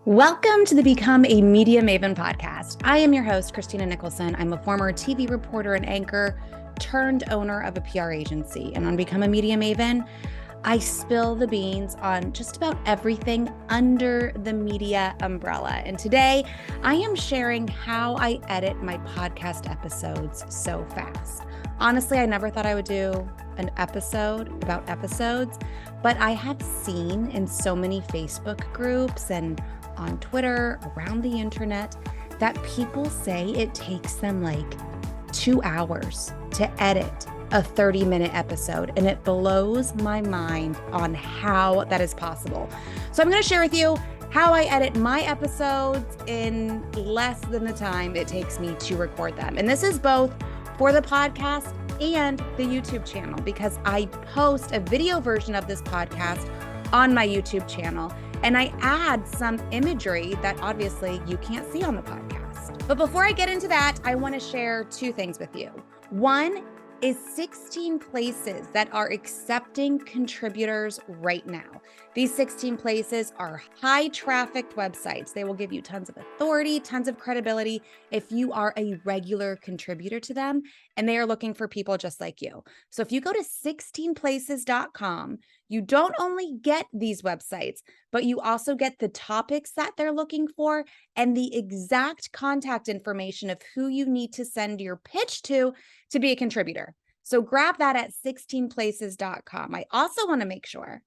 Welcome to the Become a Media Maven podcast. I am your host, Christina Nicholson. I'm a former TV reporter and anchor turned owner of a PR agency. And on Become a Media Maven, I spill the beans on just about everything under the media umbrella. And today I am sharing how I edit my podcast episodes so fast. Honestly, I never thought I would do an episode about episodes, but I have seen in so many Facebook groups and on Twitter, around the internet, that people say it takes them like 2 hours to edit a 30-minute episode, and it blows my mind on how that is possible. So I'm going to share with you how I edit my episodes in less than the time it takes me to record them. And this is both for the podcast and the YouTube channel, because I post a video version of this podcast on my YouTube channel, and I add some imagery that obviously you can't see on the podcast. But before I get into that, I want to share two things with you. One is 16 places that are accepting contributors right now. These 16 places are high trafficked websites. They will give you tons of authority, tons of credibility if you are a regular contributor to them, and they are looking for people just like you. So if you go to 16places.com, you don't only get these websites, but you also get the topics that they're looking for and the exact contact information of who you need to send your pitch to be a contributor. So grab that at 16places.com. I also want to make sure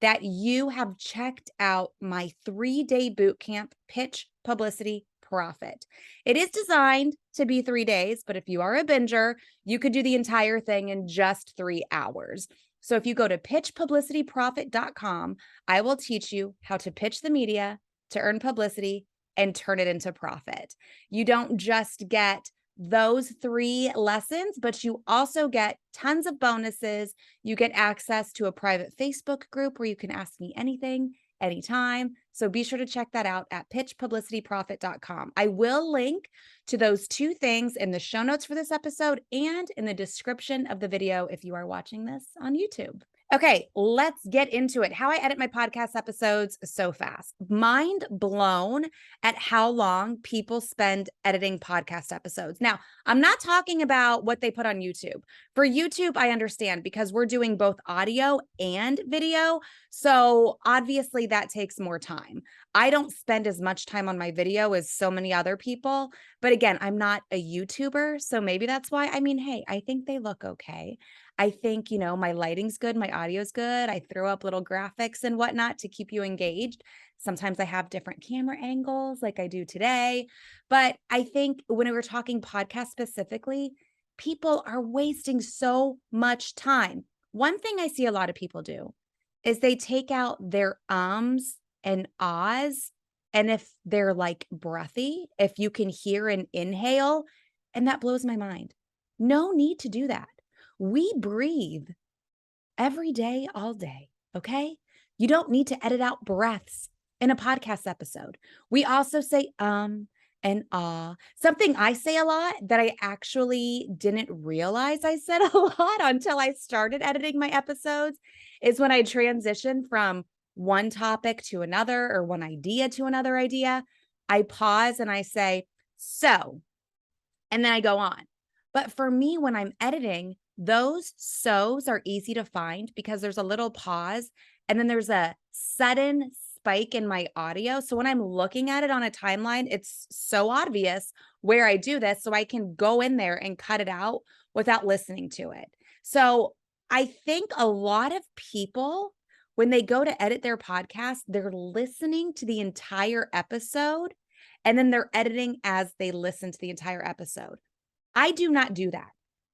that you have checked out my 3-day bootcamp, Pitch, Publicity, Profit. It is designed to be 3 days, but if you are a binger, you could do the entire thing in just 3 hours. So if you go to pitchpublicityprofit.com, I will teach you how to pitch the media to earn publicity and turn it into profit. You don't just get those 3 lessons, but you also get tons of bonuses. You get access to a private Facebook group where you can ask me anything, anytime. So be sure to check that out at pitchpublicityprofit.com. I will link to those 2 things in the show notes for this episode and in the description of the video if you are watching this on YouTube. Okay, let's get into it. How I edit my podcast episodes so fast. Mind blown at how long people spend editing podcast episodes. Now, I'm not talking about what they put on YouTube. For YouTube, I understand because we're doing both audio and video. So obviously that takes more time. I don't spend as much time on my video as so many other people. But again, I'm not a YouTuber. So maybe that's why. I mean, hey, I think they look okay. I think, my lighting's good, my audio's good. I throw up little graphics and whatnot to keep you engaged. Sometimes I have different camera angles like I do today. But I think when we're talking podcast specifically, people are wasting so much time. One thing I see a lot of people do is they take out their ums and ahs. And if they're like breathy, if you can hear an inhale, and that blows my mind. No need to do that. We breathe every day, all day, okay? You don't need to edit out breaths in a podcast episode. We also say and ah. Something I say a lot that I actually didn't realize I said a lot until I started editing my episodes is when I transition from one topic to another or one idea to another idea, I pause and I say, so, and then I go on. But for me, when I'm editing, those so's are easy to find because there's a little pause and then there's a sudden spike in my audio. So when I'm looking at it on a timeline, it's so obvious where I do this. So I can go in there and cut it out without listening to it. So I think a lot of people, when they go to edit their podcast, they're listening to the entire episode and then they're editing as they listen to the entire episode. I do not do that.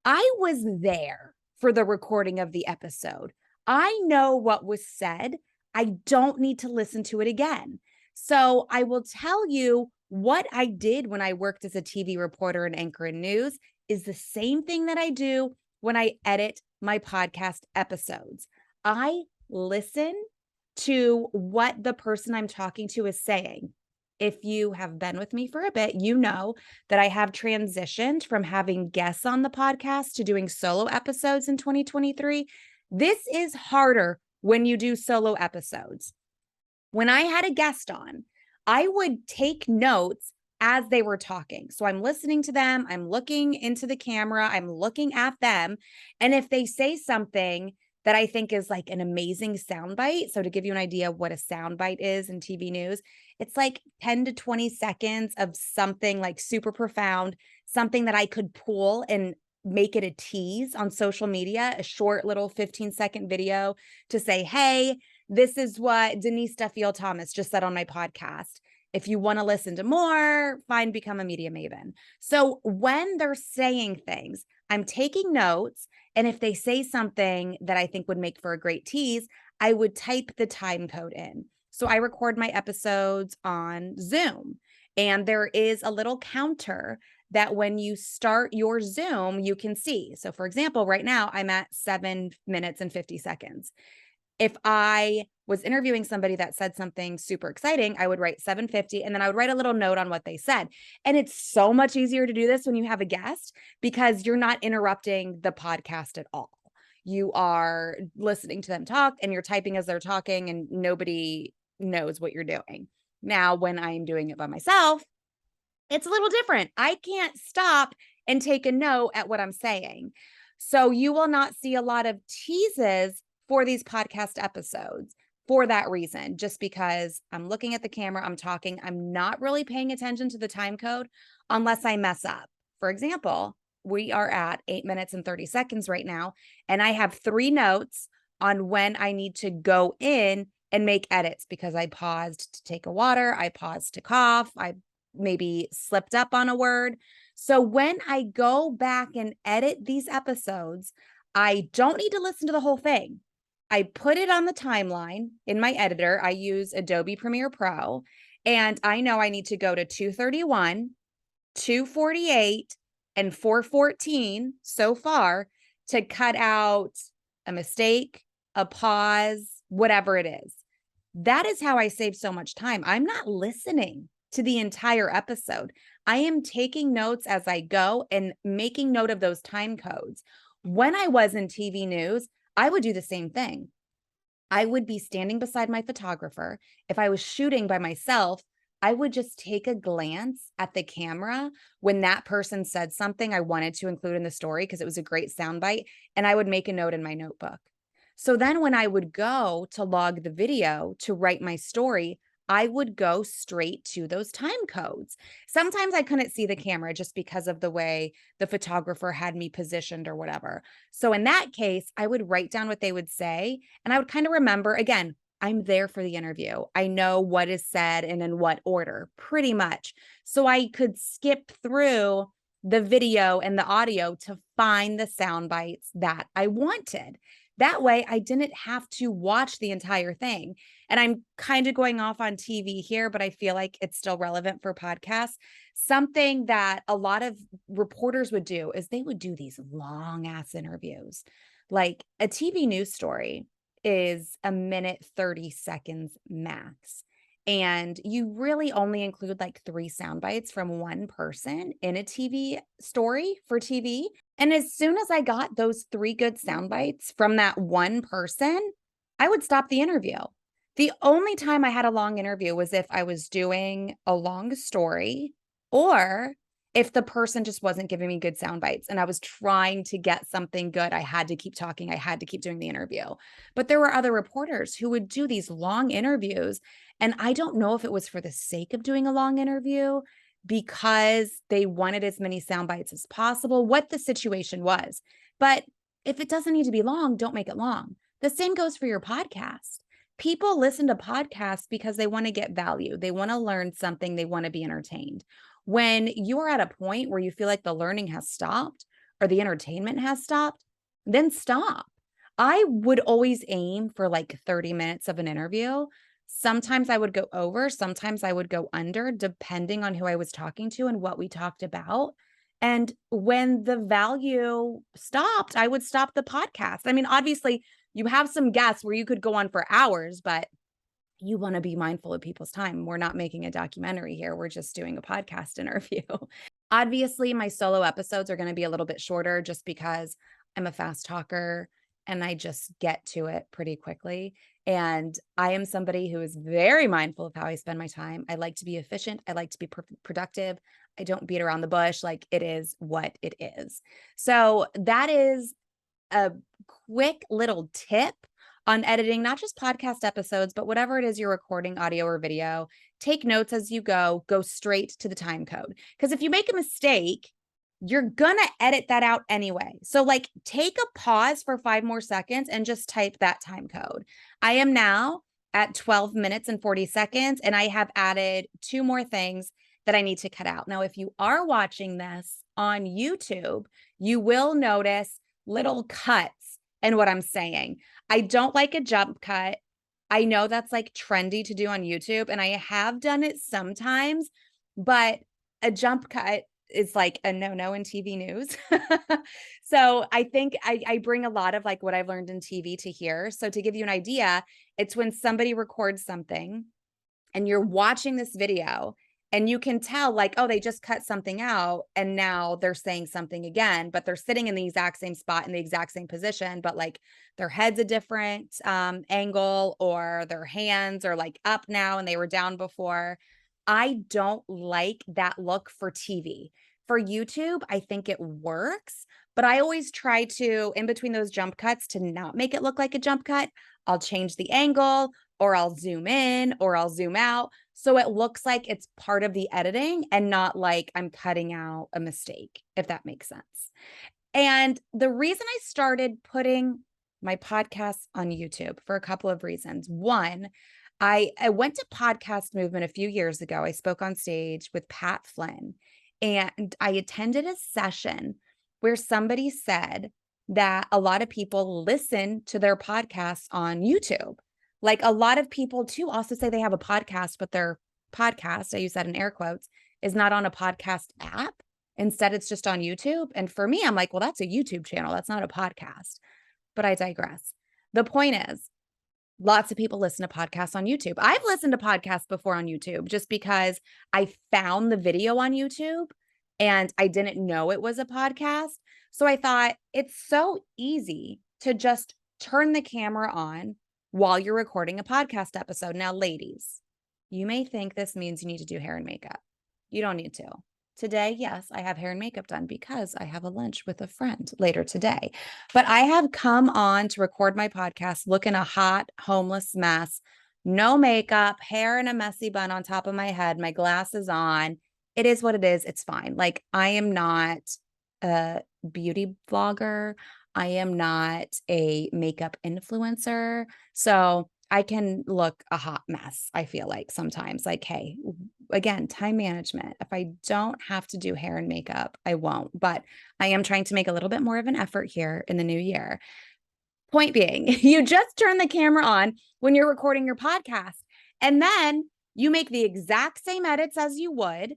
I was there for the recording of the episode. I know what was said. I don't need to listen to it again. So I will tell you what I did when I worked as a TV reporter and anchor in news is the same thing that I do when I edit my podcast episodes. I listen to what the person I'm talking to is saying. If you have been with me for a bit, you know that I have transitioned from having guests on the podcast to doing solo episodes in 2023. This is harder when you do solo episodes. When I had a guest on, I would take notes as they were talking. So I'm listening to them, I'm looking into the camera, I'm looking at them. And if they say something that I think is like an amazing soundbite, so to give you an idea of what a soundbite is in TV news, it's like 10 to 20 seconds of something like super profound, something that I could pull and make it a tease on social media, a short little 15-second video to say, hey, this is what Denise Duffield Thomas just said on my podcast. If you want to listen to more, fine, become a media maven. So when they're saying things, I'm taking notes. And if they say something that I think would make for a great tease, I would type the time code in. So I record my episodes on Zoom, and there is a little counter that when you start your Zoom, you can see. So for example, right now I'm at 7 minutes and 50 seconds. If I was interviewing somebody that said something super exciting, I would write 750 and then I would write a little note on what they said. And it's so much easier to do this when you have a guest because you're not interrupting the podcast at all. You are listening to them talk and you're typing as they're talking and nobody knows what you're doing. Now, when I'm doing it by myself, it's a little different. I can't stop and take a note at what I'm saying. So you will not see a lot of teases for these podcast episodes for that reason, just because I'm looking at the camera, I'm talking, I'm not really paying attention to the time code unless I mess up. For example, we are at 8 minutes and 30 seconds right now, and I have 3 notes on when I need to go in and make edits because I paused to take a water, I paused to cough, I maybe slipped up on a word. So when I go back and edit these episodes, I don't need to listen to the whole thing. I put it on the timeline in my editor. I use Adobe Premiere Pro, and I know I need to go to 231, 248, and 414 so far to cut out a mistake, a pause, whatever it is. That is how I save so much time. I'm not listening to the entire episode. I am taking notes as I go and making note of those time codes. When I was in TV news, I would do the same thing. I would be standing beside my photographer. If I was shooting by myself, I would just take a glance at the camera when that person said something I wanted to include in the story because it was a great soundbite, and I would make a note in my notebook. So then when I would go to log the video to write my story, I would go straight to those time codes. Sometimes I couldn't see the camera just because of the way the photographer had me positioned or whatever. So in that case, I would write down what they would say, and I would kind of remember, again, I'm there for the interview. I know what is said and in what order, pretty much. So I could skip through the video and the audio to find the sound bites that I wanted. That way, I didn't have to watch the entire thing. And I'm kind of going off on TV here, but I feel like it's still relevant for podcasts. Something that a lot of reporters would do is they would do these long ass interviews. Like a TV news story is a minute, 30 seconds max. And you really only include like 3 sound bites from one person in a TV story for TV. And as soon as I got those 3 good sound bites from that one person, I would stop the interview. The only time I had a long interview was if I was doing a long story or if the person just wasn't giving me good sound bites and I was trying to get something good. I had to keep talking. I had to keep doing the interview. But there were other reporters who would do these long interviews. And I don't know if it was for the sake of doing a long interview because they wanted as many sound bites as possible, what the situation was. But if it doesn't need to be long, don't make it long. The same goes for your podcast. People listen to podcasts because they want to get value. They want to learn something. They want to be entertained. When you are at a point where you feel like the learning has stopped or the entertainment has stopped, then stop. I would always aim for like 30 minutes of an interview. Sometimes I would go over, sometimes I would go under, depending on who I was talking to and what we talked about. And when the value stopped, I would stop the podcast. I mean, obviously, you have some guests where you could go on for hours, but you want to be mindful of people's time. We're not making a documentary here. We're just doing a podcast interview. Obviously, my solo episodes are going to be a little bit shorter just because I'm a fast talker and I just get to it pretty quickly. And I am somebody who is very mindful of how I spend my time. I like to be efficient. I like to be productive. I don't beat around the bush. Like, it is what it is. So that is a quick little tip on editing, not just podcast episodes, but whatever it is you're recording, audio or video. Take notes as you go straight to the time code. Because if you make a mistake, you're gonna edit that out anyway. So like, take a pause for 5 more seconds and just type that time code. I am now at 12 minutes and 40 seconds, and I have added 2 more things that I need to cut out. Now, if you are watching this on YouTube, you will notice little cuts in what I'm saying. I don't like a jump cut. I know that's like trendy to do on YouTube, and I have done it sometimes, but a jump cut is like a no-no in TV news. So I think I bring a lot of like what I've learned in TV to here. So to give you an idea, it's when somebody records something and you're watching this video and you can tell like, oh, they just cut something out and now they're saying something again, but they're sitting in the exact same spot in the exact same position, but like their head's a different angle, or their hands are like up now and they were down before. I don't like that look for TV. For YouTube, I think it works, but I always try to, in between those jump cuts, to not make it look like a jump cut. I'll change the angle, or I'll zoom in, or I'll zoom out, so it looks like it's part of the editing and not like I'm cutting out a mistake, if that makes sense. And the reason I started putting my podcasts on YouTube, for a couple of reasons. One, I went to Podcast Movement a few years ago. I spoke on stage with Pat Flynn, and I attended a session where somebody said that a lot of people listen to their podcasts on YouTube. Like, a lot of people too also say they have a podcast, but their podcast, I use that in air quotes, is not on a podcast app. Instead, it's just on YouTube. And for me, I'm like, well, that's a YouTube channel. That's not a podcast. But I digress. The point is, lots of people listen to podcasts on YouTube. I've listened to podcasts before on YouTube just because I found the video on YouTube and I didn't know it was a podcast. So I thought, it's so easy to just turn the camera on while you're recording a podcast episode. Now, ladies, you may think this means you need to do hair and makeup. You don't need to. Today, yes, I have hair and makeup done because I have a lunch with a friend later today. But I have come on to record my podcast looking a hot, homeless mess, no makeup, hair in a messy bun on top of my head, my glasses on. It is what it is. It's fine. Like, I am not a beauty vlogger. I am not a makeup influencer. So I can look a hot mess, I feel like sometimes. Like, hey, again, time management. If I don't have to do hair and makeup, I won't. But I am trying to make a little bit more of an effort here in the new year. Point being, you just turn the camera on when you're recording your podcast, and then you make the exact same edits as you would,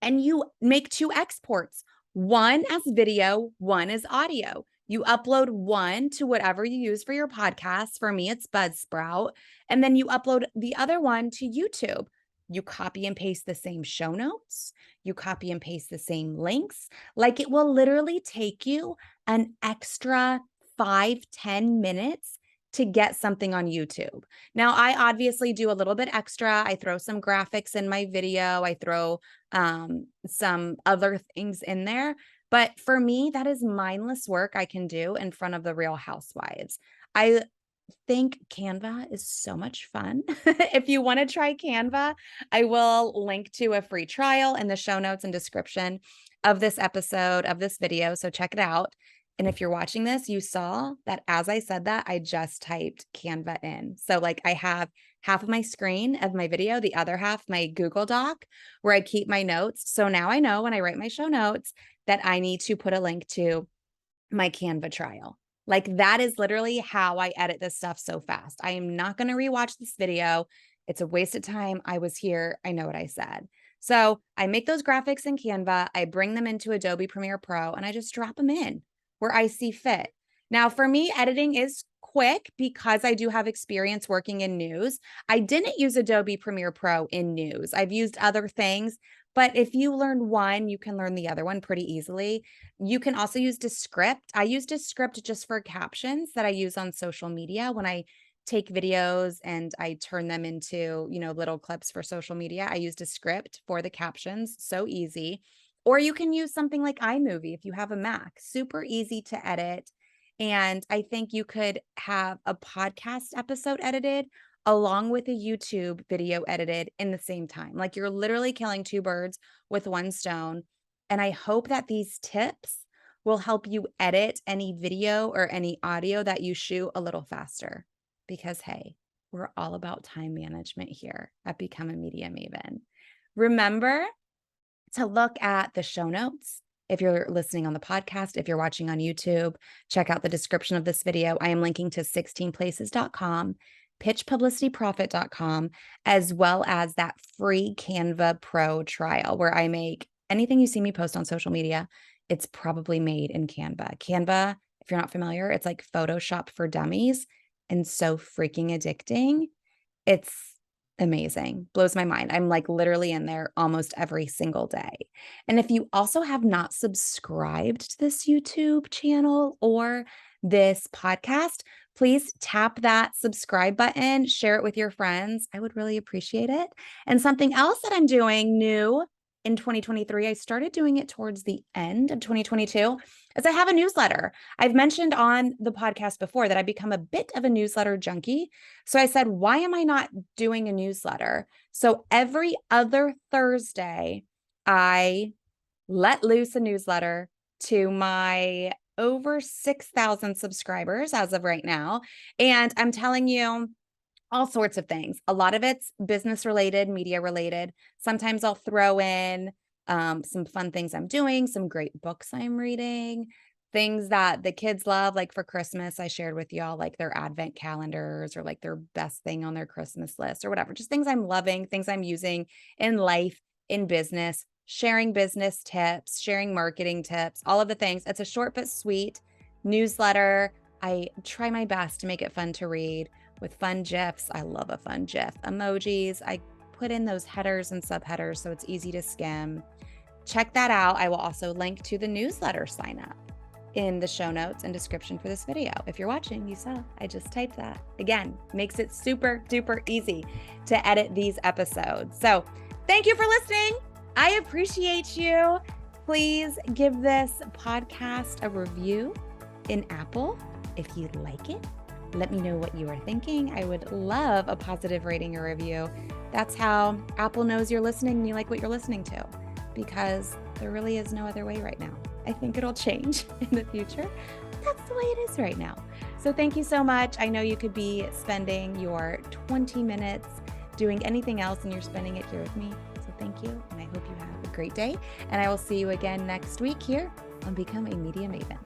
and you make 2 exports, one as video, one as audio. You upload one to whatever you use for your podcast. For me, it's Buzzsprout. And then you upload the other one to YouTube. You copy and paste the same show notes. You copy and paste the same links. Like, it will literally take you an extra 5-10 minutes to get something on YouTube. Now, I obviously do a little bit extra. I throw some graphics in my video. I throw some other things in there. But for me, that is mindless work I can do in front of the Real Housewives. I think Canva is so much fun. If you want to try Canva, I will link to a free trial in the show notes and description of this episode, of this video. So check it out. And if you're watching this, you saw that as I said that, I just typed Canva in. So like, I have half of my screen of my video, the other half, my Google Doc, where I keep my notes. So now I know when I write my show notes that I need to put a link to my Canva trial. Like, that is literally how I edit this stuff so fast. I am not going to rewatch this video. It's a waste of time. I was here. I know what I said. So I make those graphics in Canva. I bring them into Adobe Premiere Pro and I just drop them in where I see fit. Now, for me, editing is quick because I do have experience working in news. I didn't use Adobe Premiere Pro in news. I've used other things, but if you learn one, you can learn the other one pretty easily. You can also use Descript. I use Descript just for captions that I use on social media when I take videos and I turn them into, little clips for social media. I used a script for the captions, so easy. Or you can use something like iMovie if you have a Mac, super easy to edit. And I think you could have a podcast episode edited along with a YouTube video edited in the same time. Like you're literally killing two birds with one stone. And I hope that these tips will help you edit any video or any audio that you shoot a little faster. Because, hey, we're all about time management here at Become a Media Maven. Remember to look at the show notes. If you're listening on the podcast, if you're watching on YouTube, check out the description of this video. I am linking to 16places.com, pitchpublicityprofit.com, as well as that free Canva Pro trial where I make anything you see me post on social media, it's probably made in Canva. Canva, if you're not familiar, it's like Photoshop for dummies and so freaking addicting. It's amazing. Blows my mind. I'm like literally in there almost every single day. And if you also have not subscribed to this YouTube channel or this podcast, please tap that subscribe button, share it with your friends. I would really appreciate it. And something else that I'm doing new in 2023, I started doing it towards the end of 2022, is I have a newsletter. I've mentioned on the podcast before that I've become a bit of a newsletter junkie. So I said, why am I not doing a newsletter? So every other Thursday, I let loose a newsletter to my over 6,000 subscribers as of right now. And I'm telling you, all sorts of things. A lot of it's business related, media related. Sometimes I'll throw in some fun things I'm doing, some great books I'm reading, things that the kids love. Like for Christmas, I shared with y'all like their advent calendars or like their best thing on their Christmas list or whatever. Just things I'm loving, things I'm using in life, in business, sharing business tips, sharing marketing tips, all of the things. It's a short but sweet newsletter. I try my best to make it fun to read with fun GIFs. I love a fun GIF. Emojis. I put in those headers and subheaders so it's easy to skim. Check that out. I will also link to the newsletter sign up in the show notes and description for this video. If you're watching, you saw, I just typed that. Again, makes it super duper easy to edit these episodes. So thank you for listening. I appreciate you. Please give this podcast a review in Apple if you like it. Let me know what you are thinking. I would love a positive rating or review. That's how Apple knows you're listening and you like what you're listening to, because there really is no other way right now. I think it'll change in the future. That's the way it is right now. So thank you so much. I know you could be spending your 20 minutes doing anything else and you're spending it here with me. So thank you. And I hope you have a great day. And I will see you again next week here on Become a Media Maven.